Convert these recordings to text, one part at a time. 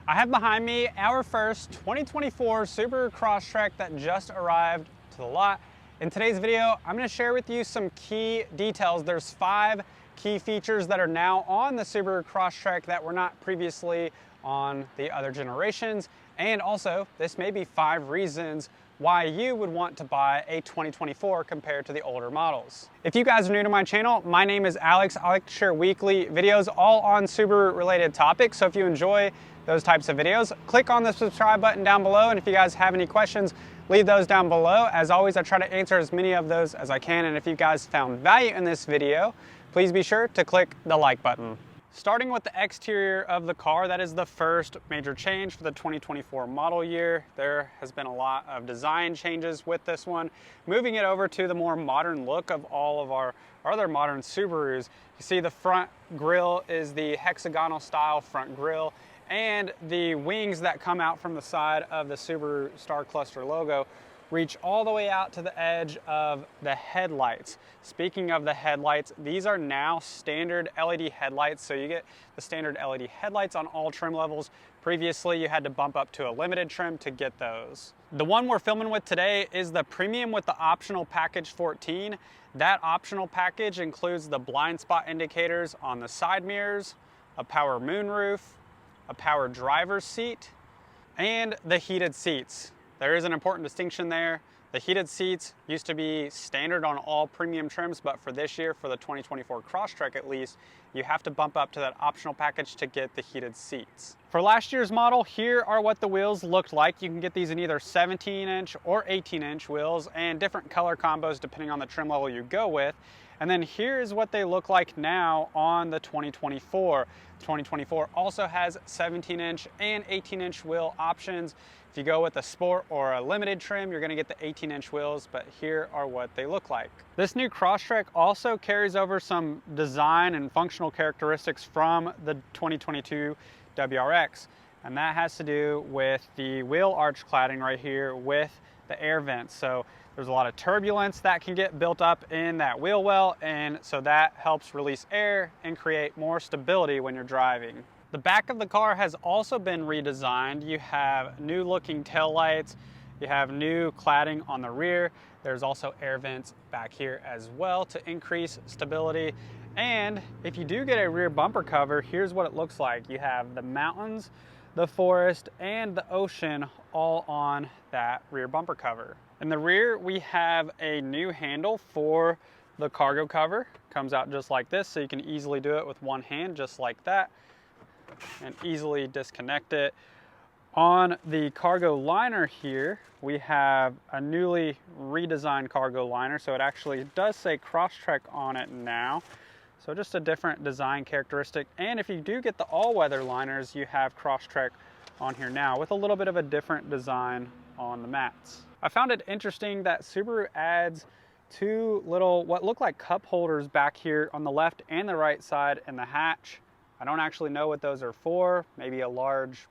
I have behind me our first 2024 Subaru Crosstrek that just arrived to the lot. In today's video, I'm going to share with you some key details. There's 5 key features that are now on the Subaru Crosstrek that were not previously on the other generations. And also, this may be 5 reasons why you would want to buy a 2024 compared to the older models. If you guys are new to my channel, my name is Alex. I like to share weekly videos all on Subaru related topics. So if you enjoy those types of videos, click on the subscribe button down below. And if you guys have any questions, leave those down below. As always, I try to answer as many of those as I can. And if you guys found value in this video, please be sure to click the like button. Starting with the exterior of the car, that is the first major change for the 2024 model year. There has been a lot of design changes with this one, moving it over to the more modern look of all of our other modern Subarus. You see the front grille is the hexagonal style front grille, and the wings that come out from the side of the Subaru Star Cluster logo reach all the way out to the edge of the headlights. Speaking of the headlights, these are now standard LED headlights, so you get the standard LED headlights on all trim levels. Previously, you had to bump up to a limited trim to get those. The one we're filming with today is the premium with the optional package 14. That optional package includes the blind spot indicators on the side mirrors, a power moonroof, a power driver's seat, and the heated seats. There is an important distinction there. The heated seats used to be standard on all premium trims, but for this year, for the 2024 Crosstrek at least, you have to bump up to that optional package to get the heated seats. For last year's model, here are what the wheels looked like. You can get these in either 17-inch or 18-inch wheels and different color combos depending on the trim level you go with. And then here is what they look like now on the 2024. The 2024 also has 17-inch and 18-inch wheel options. If you go with a sport or a limited trim, you're gonna get the 18-inch wheels, but here are what they look like. This new Crosstrek also carries over some design and functional characteristics from the 2022 WRX, and that has to do with the wheel arch cladding right here with the air vents. So there's a lot of turbulence that can get built up in that wheel well, and so that helps release air and create more stability when you're driving. The back of the car has also been redesigned. You have new looking taillights, you have new cladding on the rear. There's also air vents back here as well to increase stability. And if you do get a rear bumper cover, here's what it looks like. You have the mountains, the forest, and the ocean all on that rear bumper cover. In the rear, we have a new handle for the cargo cover. Comes out just like this, so you can easily do it with one hand, just like that, and easily disconnect it. On the cargo liner here, we have a newly redesigned cargo liner, so it actually does say Crosstrek on it now. So just a different design characteristic. And if you do get the all-weather liners, you have Crosstrek on here now with a little bit of a different design on the mats. I found it interesting that Subaru adds 2 little, what look like cup holders back here on the left and the right side in the hatch. I don't actually know what those are for. Maybe a large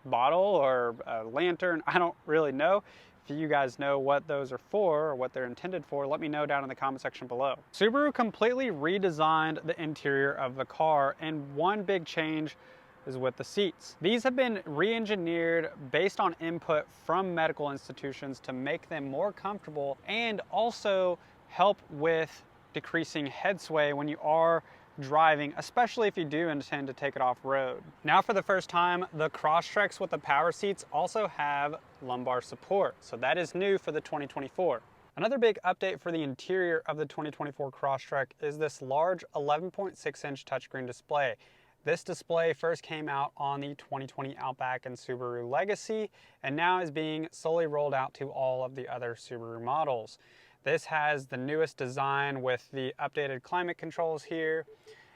bottle or a lantern. I don't really know. If you guys know what those are for or what they're intended for, let me know down in the comment section below. Subaru completely redesigned the interior of the car, and one big change is with the seats. These have been re-engineered based on input from medical institutions to make them more comfortable and also help with decreasing head sway when you are driving, especially if you do intend to take it off-road. Now, for the first time, the Crosstreks with the power seats also have lumbar support, so that is new for the 2024. Another big update for the interior of the 2024 Crosstrek is this large 11.6-inch touchscreen display. This display first came out on the 2020 Outback and Subaru Legacy, and now is being slowly rolled out to all of the other Subaru models. This has the newest design with the updated climate controls here,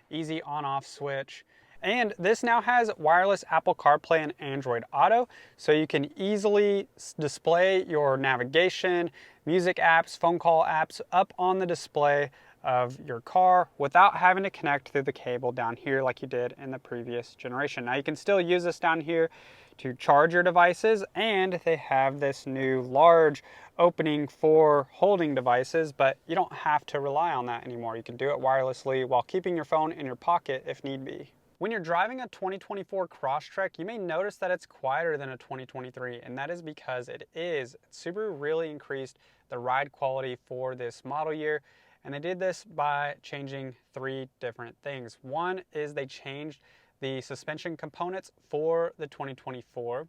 easy on-off switch, and this now has wireless Apple CarPlay and Android Auto, so you can easily display your navigation, music apps, phone call apps up on the display of your car without having to connect through the cable down here like you did in the previous generation. Now you can still use this down here to charge your devices, and they have this new large opening for holding devices, but you don't have to rely on that anymore. You can do it wirelessly while keeping your phone in your pocket if need be. When you're driving a 2024 Crosstrek, you may notice that it's quieter than a 2023, and that is because it is. Subaru really increased the ride quality for this model year, and they did this by changing 3 different things. One is they changed the suspension components for the 2024.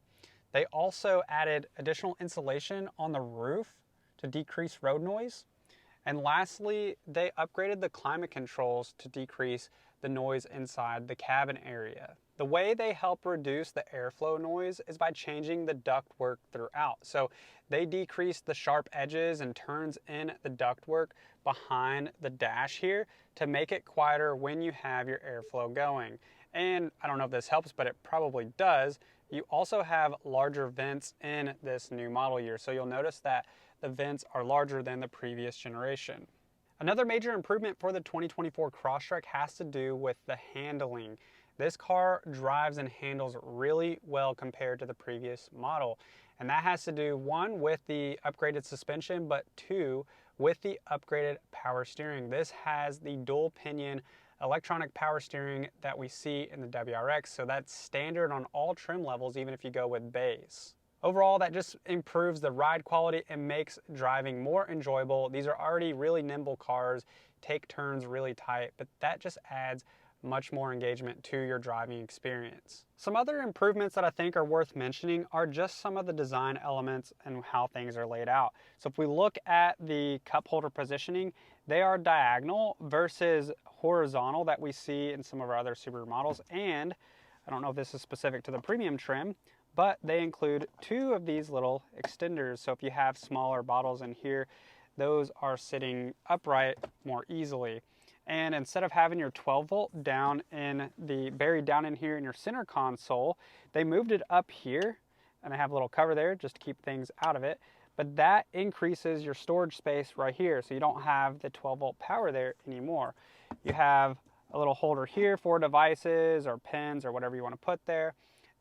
They also added additional insulation on the roof to decrease road noise. And lastly, they upgraded the climate controls to decrease the noise inside the cabin area. The way they help reduce the airflow noise is by changing the ductwork throughout. So they decrease the sharp edges and turns in the ductwork behind the dash here to make it quieter when you have your airflow going. And I don't know if this helps, but it probably does. You also have larger vents in this new model year. So you'll notice that the vents are larger than the previous generation. Another major improvement for the 2024 Crosstrek has to do with the handling. This car drives and handles really well compared to the previous model. And that has to do, 1, with the upgraded suspension, but 2, with the upgraded power steering. This has the dual pinion electronic power steering that we see in the WRX, so that's standard on all trim levels, even if you go with base. Overall, that just improves the ride quality and makes driving more enjoyable. These are already really nimble cars, take turns really tight, but that just adds much more engagement to your driving experience. Some other improvements that I think are worth mentioning are just some of the design elements and how things are laid out. So if we look at the cup holder positioning, they are diagonal versus horizontal that we see in some of our other Subaru models. And I don't know if this is specific to the premium trim, but they include 2 of these little extenders. So if you have smaller bottles in here, those are sitting upright more easily. And instead of having your 12 volt down in the buried down in here in your center console, they moved it up here, and they have a little cover there just to keep things out of it. But that increases your storage space right here, so you don't have the 12 volt power there anymore. You have a little holder here for devices or pens or whatever you want to put there.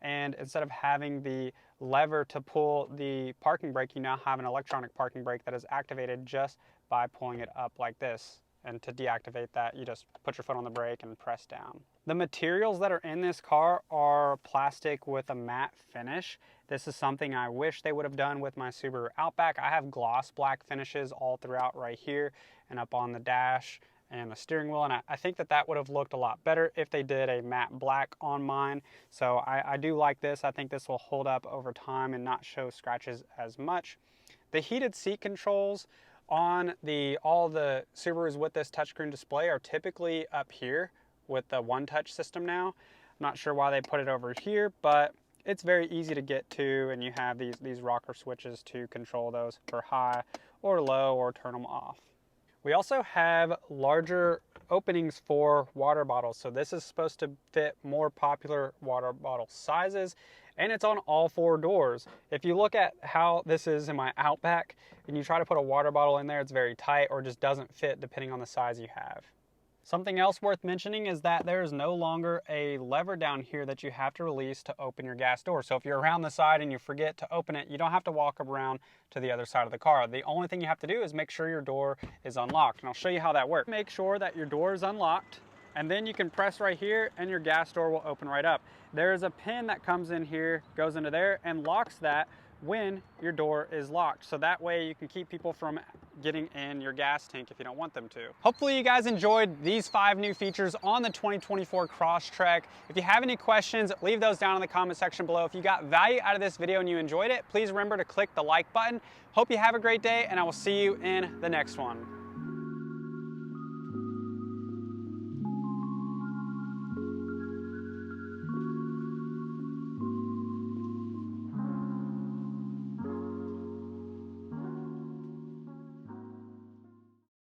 And instead of having the lever to pull the parking brake, you now have an electronic parking brake that is activated just by pulling it up like this. And to deactivate that, you just put your foot on the brake and press down. The materials that are in this car are plastic with a matte finish. This is something I wish they would have done with my Subaru Outback. I have gloss black finishes all throughout right here and up on the dash and the steering wheel, and I think that that would have looked a lot better if they did a matte black on mine. So I do like this. I think this will hold up over time and not show scratches as much. The heated seat controls on all the Subarus with this touchscreen display are typically up here with the one touch system now. I'm not sure why they put it over here, but it's very easy to get to, and you have these rocker switches to control those for high or low or turn them off. We also have larger openings for water bottles. So this is supposed to fit more popular water bottle sizes, and it's on all 4 doors. If you look at how this is in my Outback and you try to put a water bottle in there, it's very tight or just doesn't fit depending on the size you have. Something else worth mentioning is that there is no longer a lever down here that you have to release to open your gas door. So if you're around the side and you forget to open it, you don't have to walk around to the other side of the car. The only thing you have to do is make sure your door is unlocked. And I'll show you how that works. Make sure that your door is unlocked, and then you can press right here and your gas door will open right up. There's a pin that comes in here, goes into there, and locks that when your door is locked. So that way you can keep people from getting in your gas tank if you don't want them to. Hopefully you guys enjoyed these 5 new features on the 2024 Crosstrek. If you have any questions, leave those down in the comment section below. If you got value out of this video and you enjoyed it, please remember to click the like button. Hope you have a great day, and I will see you in the next one.